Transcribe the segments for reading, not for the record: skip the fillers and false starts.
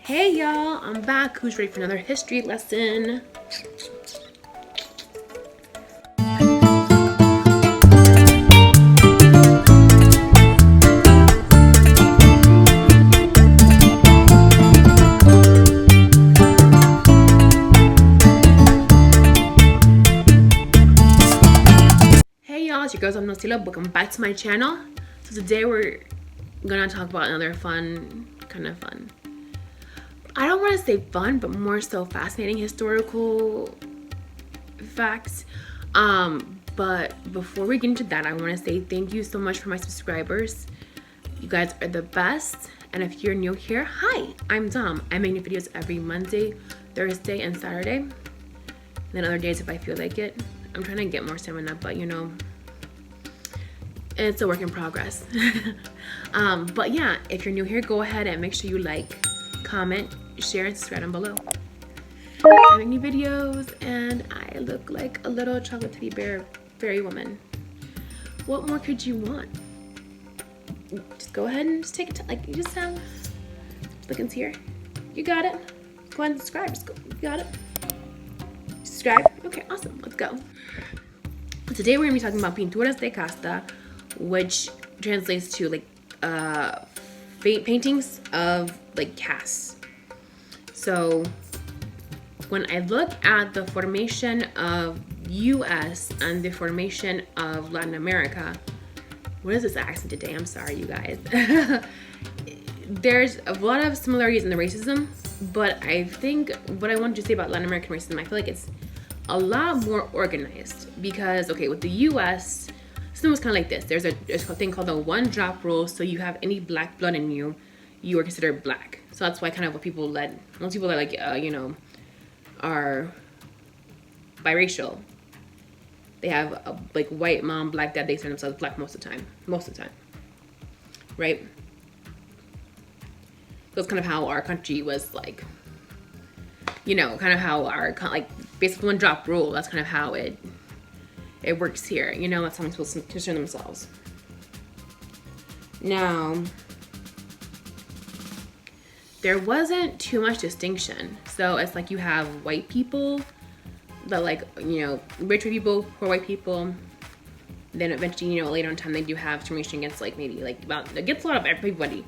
Hey y'all, I'm back. Who's ready for another history lesson? Hey y'all, it's your girls. I'm Nosila. Welcome back to my channel. So today we're gonna talk about another fun. I don't want to say fun, but more so fascinating historical facts. But before we get into that, I want to say thank you so much for my subscribers. You guys are the best. And if you're new here, hi, I'm Dom. I make new videos every Monday, Thursday, and Saturday. And then other days if I feel like it. I'm trying to get more stamina, but you know, it's a work in progress. But yeah, if you're new here, go ahead and make sure you like, comment, share, and subscribe down below. I make new videos and I look like a little chocolate teddy bear fairy woman. What more could you want? Just go ahead and just take it, like you just have, look into here. You got it. Go ahead and subscribe, just go, you got it. Subscribe, okay, awesome, let's go. Today we're gonna be talking about Pinturas De Casta, which translates to like paintings of like castes. So when I look at the formation of US and the formation of Latin America, what is this accent today? I'm sorry, you guys. There's a lot of similarities in the racism, but I think what I wanted to say about Latin American racism, I feel like it's a lot more organized because, okay, with the US, system was kind of like this. There's a thing called the one drop rule. So you have any black blood in you, you are considered black. So that's why kind of what people most people that like, you know, are biracial. They have a like white mom, black dad, they consider themselves black most of the time, right? That's kind of how our country was like, you know, kind of how our, like, basically one drop rule. That's kind of how it works here. You know, that's how people concern themselves. Now, there wasn't too much distinction. So it's like you have white people that, like, you know, rich people, poor white people. Then eventually, you know, later in time, they do have discrimination against, like, maybe, like, against a lot of everybody.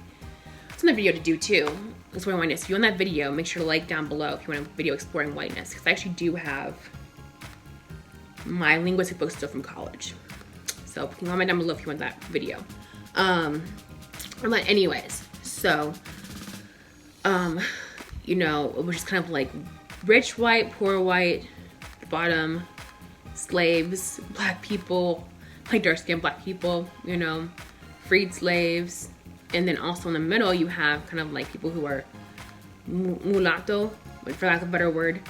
It's another video to do too. Exploring whiteness. If you want that video, make sure to like down below if you want a video exploring whiteness, because I actually do have my linguistic book still from college. So comment down below if you want that video. But anyways, so you know, it was just kind of like rich white, poor white, bottom, slaves, black people, like dark skinned black people, you know, freed slaves. And then also in the middle, you have kind of like people who are mulatto, for lack of a better word.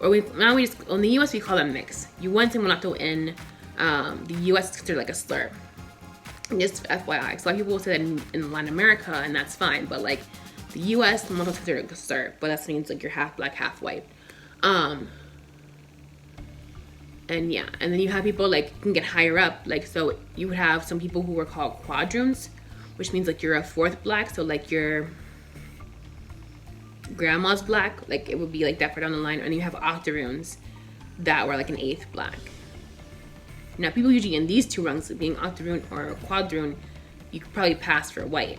Or now in the US, we call them mix. You wouldn't say mulatto in the US, it's considered like a slur. Just FYI. So a lot of people will say that in Latin America, and that's fine. But like the US, mulatto is considered like a slur. But that means like you're half black, half white. And yeah, and then you have people like can get higher up. Like, so you would have some people who were called quadroons, which means like you're a fourth black. So like your grandma's black, like it would be like that far down the line. And you have octoroons that were like an eighth black. Now people usually in these two rungs, being octoroon or quadroon, you could probably pass for white,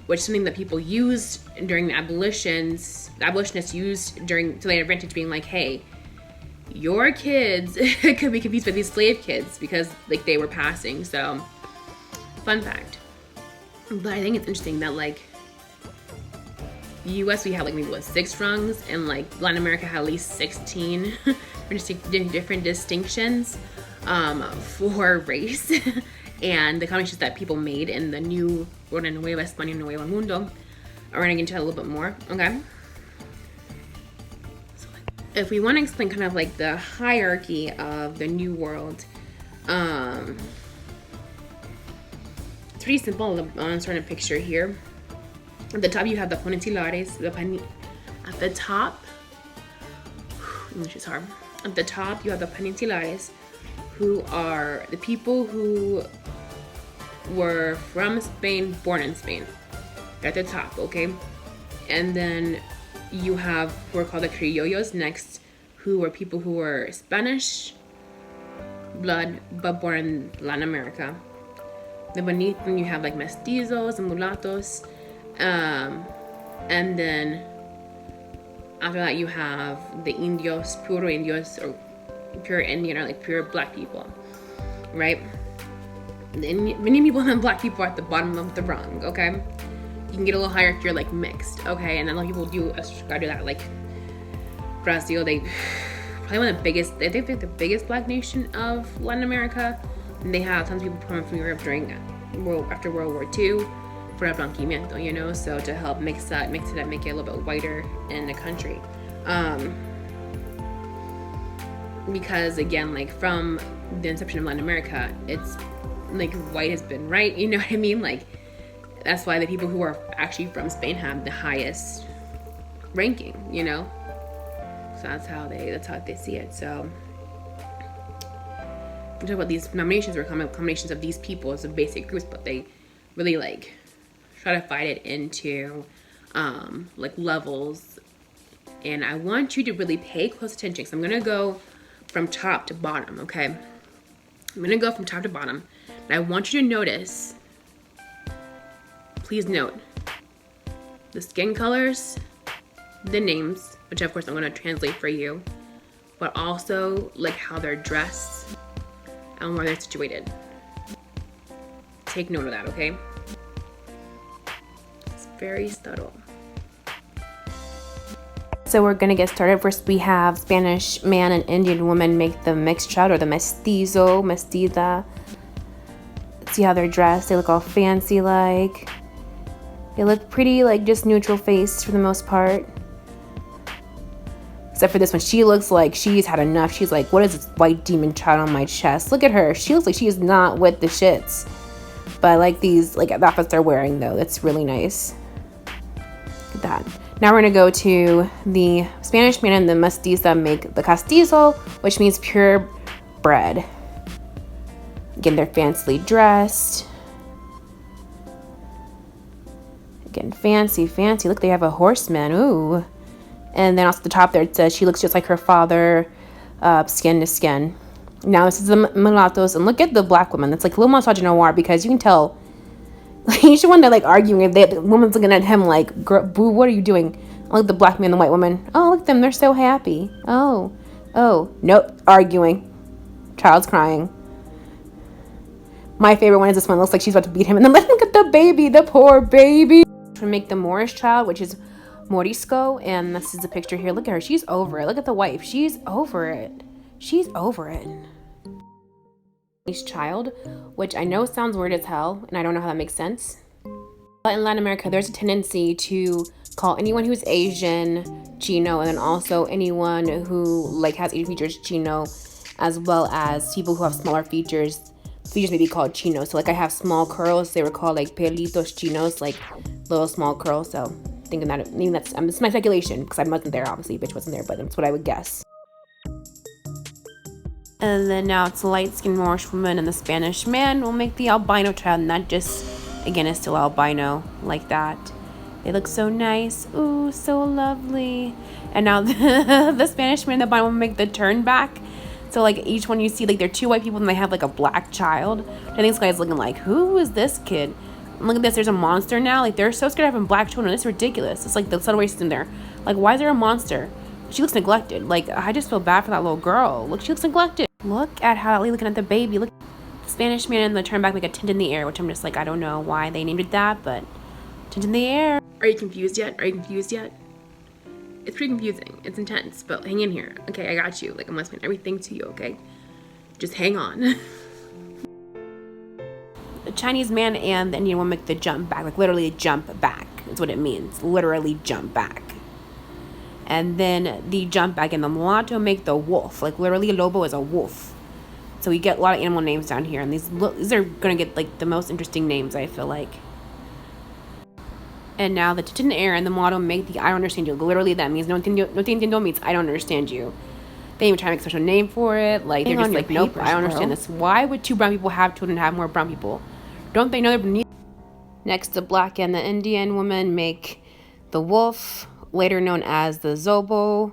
which is something that people used during the abolitionists used during to their advantage, being like, hey, your kids could be confused with these slave kids because like they were passing. So fun fact. But I think it's interesting that like the US, we have like maybe 6 rungs, and like Latin America had at least 16 different distinctions for race and the combinations that people made in the new world and Nueva España, Nuevo Mundo. I'm gonna get into that a little bit more, okay? So if we want to explain kind of like the hierarchy of the new world, it's pretty simple. I'm starting to picture here. At the top, you have the Pinturas. At the top, English is hard. At the top, you have the Pinturas, who are the people who were from Spain, born in Spain. They're at the top, okay? And then you have who are called the criollos next, who are people who are Spanish blood but born in Latin America. Then beneath them you have like mestizos and mulattos. And then after that you have the indios, puro indios, or pure Indian, or like pure black people, right? Many people and black people are at the bottom of the rung, okay? You can get a little higher if you're like mixed, okay? And a lot of people do ascribe to that, like Brazil, they probably one of the biggest, I think they're the biggest black nation of Latin America. And they have tons of people coming from Europe after World War II for el blanquimiento, you know, so to help mix it up, make it a little bit whiter in the country. Because again, like from the inception of Latin America, it's like white has been right, you know what I mean? Like that's why the people who are actually from Spain have the highest ranking, you know. So that's how they see it. So we talk about these nominations were combinations of these people as a basic groups, but they really like try to fight it into like levels. And I want you to really pay close attention, because I'm gonna go from top to bottom, okay? I'm gonna go from top to bottom, and I want you to notice, please note, the skin colors, the names, which of course I'm gonna translate for you, but also like how they're dressed and where they're situated. Take note of that, okay? It's very subtle. So we're gonna get started. First we have Spanish man and Indian woman make the mixed child, or the mestizo, mestiza. See how they're dressed. They look all fancy like. They look pretty, like just neutral face for the most part. Except for this one, she looks like she's had enough. She's like, what is this white demon child on my chest? Look at her. She looks like she is not with the shits. But I like these, like the outfits they're wearing though. That's really nice. Look at that. Now we're gonna go to the Spanish man and the mestiza make the castizo, which means pure bread. Again, they're fancily dressed. Again, fancy. Look, they have a horseman. Ooh. And then also at the top there, it says she looks just like her father, skin to skin. Now this is the mulattoes, and look at the black woman. It's like a little misogynoir, because you can tell. Each one they're like arguing. The woman's looking at him like, "Boo, what are you doing?" Look at the black man and the white woman. Oh, look at them. They're so happy. Oh, nope, arguing. Child's crying. My favorite one is this one. It looks like she's about to beat him, and then look at the baby, the poor baby. To make the Moorish child, which is Morisco, and this is the picture here. Look at her. She's over it. Look at the wife. She's over it. Child, which I know sounds weird as hell, and I don't know how that makes sense. But in Latin America, there's a tendency to call anyone who's Asian Chino, and then also anyone who like has Asian features Chino, as well as people who have smaller features may be called Chino. So like I have small curls, they were called like pelitos chinos, like little small curls. So thinking that, maybe that's it's my speculation, because I wasn't there, obviously, bitch wasn't there, but that's what I would guess. And then now it's the light-skinned Moorish woman and the Spanish man will make the albino child, and that just, again, is still albino, like that. They look so nice. Ooh, so lovely. And now the Spanish man and the albino will make the turn back. So, like, each one you see, like, they're two white people and they have, like, a black child. I think this guy's looking like, who is this kid? And look at this, there's a monster now. Like, they're so scared of having black children. It's ridiculous. It's like the subtle racism there. Like, why is there a monster? She looks neglected. Like, I just feel bad for that little girl. Look, she looks neglected. Look at how looking at the baby. Look, the Spanish man and the turn back make a tint in the air, which I'm just like, I don't know why they named it that, but tint in the air. Are you confused yet? It's pretty confusing. It's intense, but hang in here. Okay, I got you. Like, I'm gonna explain everything to you, okay? Just hang on. The Chinese man and the Indian woman make the jump back, like literally jump back. That's what it means. Literally jump back. And then the jump back and the mulatto make the wolf. Like literally lobo is a wolf. So we get a lot of animal names down here. And these are going to get like the most interesting names, I feel like. And now the tint in the air and the mulatto make the I don't understand you. Literally that means no te entiendo means I don't understand you. They even try to make a special name for it. Like they're just like, nope, I don't understand this. Why would two brown people have children and have more brown people? Don't they know they're beneath? Next, the black and the Indian woman make the wolf, later known as the zobo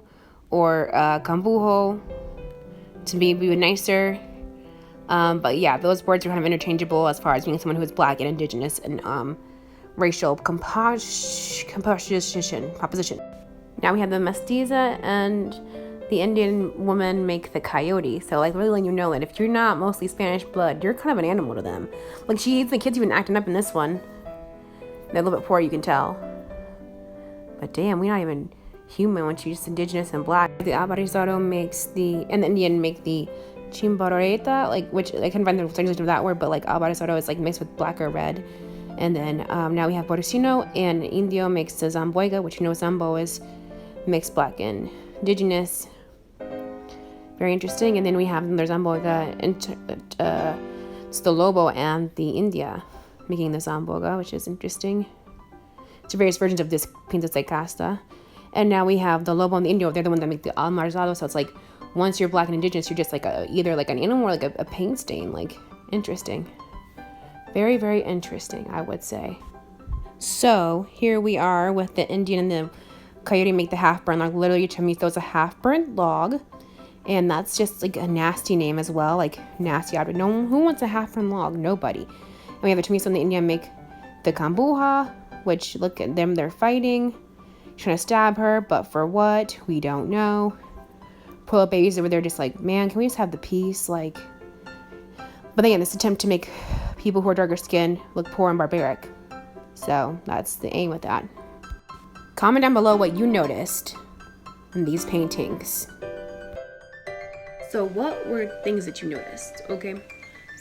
or cambujo, to be nicer. But yeah, those words are kind of interchangeable as far as being someone who is black and indigenous and racial composition. Now we have the mestiza, and the Indian woman make the coyote. So like really letting you know that if you're not mostly Spanish blood, you're kind of an animal to them. Like the kids even acting up in this one. They're a little bit poor, you can tell. But damn, we're not even human when she's just indigenous and black. The Abarizado and the Indian make the chimbaroreta, like, which I couldn't find the translation of that word, but like Abarizado is like mixed with black or red. And then now we have Boricino, and Indio makes the Zamboiga, which you know Zambo is mixed black and indigenous. Very interesting. And then we have the Zamboiga, it's the Lobo and the India making the Zamboiga, which is interesting. It's various versions of this Pinturas De Casta. And now we have the Lobo and the Indio. They're the ones that make the Almarzado. So it's like once you're black and indigenous, you're just like either like an animal or like a paint stain. Like, interesting. Very, very interesting, I would say. So here we are with the Indian and the coyote make the half-burnt log. Literally, chamito is a half-burnt log. And that's just like a nasty name as well. Like, nasty object. No one who wants a half-burnt log? Nobody. And we have the chamizo and the Indian make the cambuja, which look at them, they're fighting. Trying to stab her, but for what? We don't know. Poor little babies over there just like, man, can we just have the peace? Like, but again, this attempt to make people who are darker skinned look poor and barbaric. So that's the aim with that. Comment down below what you noticed in these paintings. So what were things that you noticed? Okay,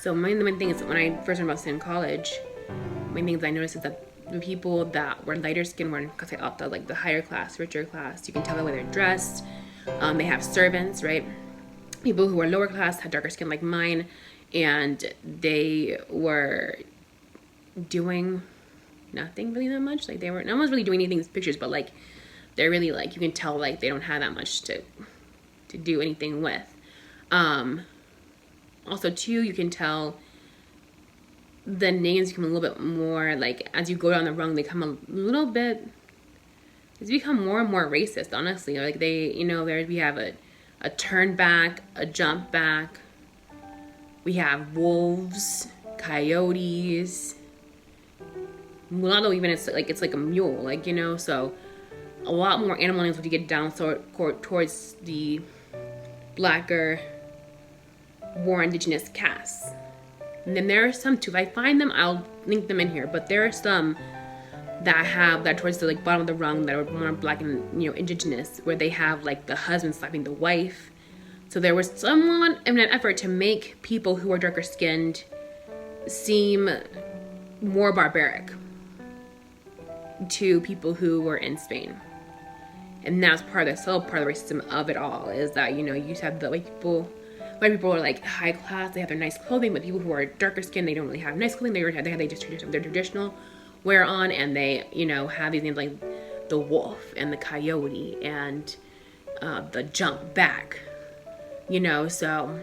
so the main thing is when I first learned about sin in college, main things I noticed is that the people that were lighter skinned were in case alta, like the higher class, richer class. You can tell by the way they're dressed. They have servants, right? People who are lower class had darker skin like mine, and they were doing nothing really that much. Like no one's really doing anything in these pictures, but like they're really like, you can tell like they don't have that much to do anything with. Also too, you can tell the names become a little bit more like, as you go down the rung, they become a little bit, it's become more and more racist, honestly. Like they, we have a turn back, a jump back. We have wolves, coyotes, mulatto even, it's like a mule, so a lot more animal names when you get down towards the blacker, more indigenous castes. And then there are some too. If I find them, I'll link them in here. But there are some that towards the bottom of the rung that are more black and indigenous, where they have like the husband slapping the wife. So there was someone in an effort to make people who are darker skinned seem more barbaric to people who were in Spain. And that's part of the racism of it all, is that you just have the white people are like high class, they have their nice clothing, but people who are darker skinned, they don't really have nice clothing. They just their traditional wear on, and they have these names like the wolf and the coyote and the jump back, so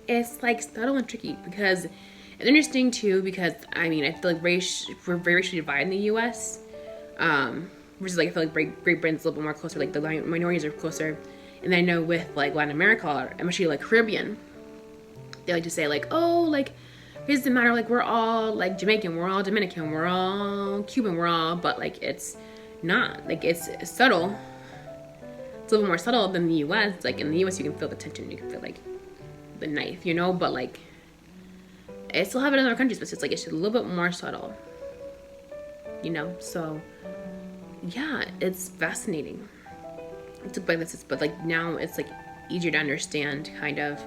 it's like subtle and tricky, because it's interesting too, because I feel like we're very racially divided in the US, versus like I feel like Great Britain's a little bit more closer, like the minorities are closer. And I know with like Latin America, especially like Caribbean, they like to say like, oh, like it doesn't matter, like we're all like Jamaican, we're all Dominican, we're all Cuban, we're all, but like it's not, like it's subtle. It's a little more subtle than the US. Like in the US you can feel the tension, you can feel like the knife, but like I still have it in other countries, but it's just a little bit more subtle, so yeah, it's fascinating. But like now it's like easier to understand kind of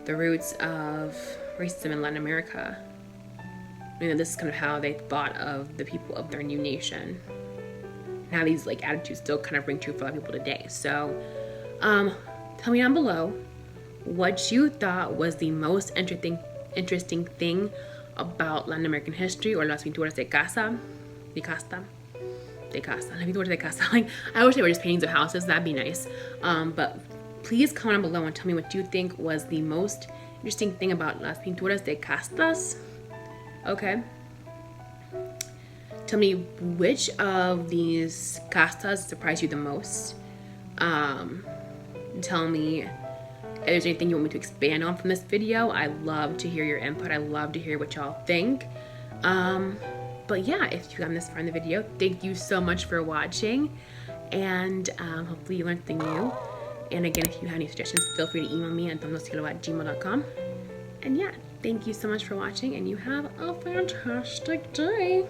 the roots of racism in Latin America. This is kind of how they thought of the people of their new nation, and how these like attitudes still kind of ring true for a lot of people today. So tell me down below what you thought was the most interesting thing about Latin American history, or las pinturas de casta. Like, I wish they were just paintings of houses. That'd be nice. But please comment below and tell me what you think was the most interesting thing about las pinturas de castas. Okay. Tell me which of these castas surprised you the most. Tell me if there's anything you want me to expand on from this video. I love to hear your input. I love to hear what y'all think. But yeah, if you got this far in the video, thank you so much for watching, and hopefully you learned something new. And again, if you have any suggestions, feel free to email me at domnosilo@gmail.com. And yeah, thank you so much for watching, and you have a fantastic day.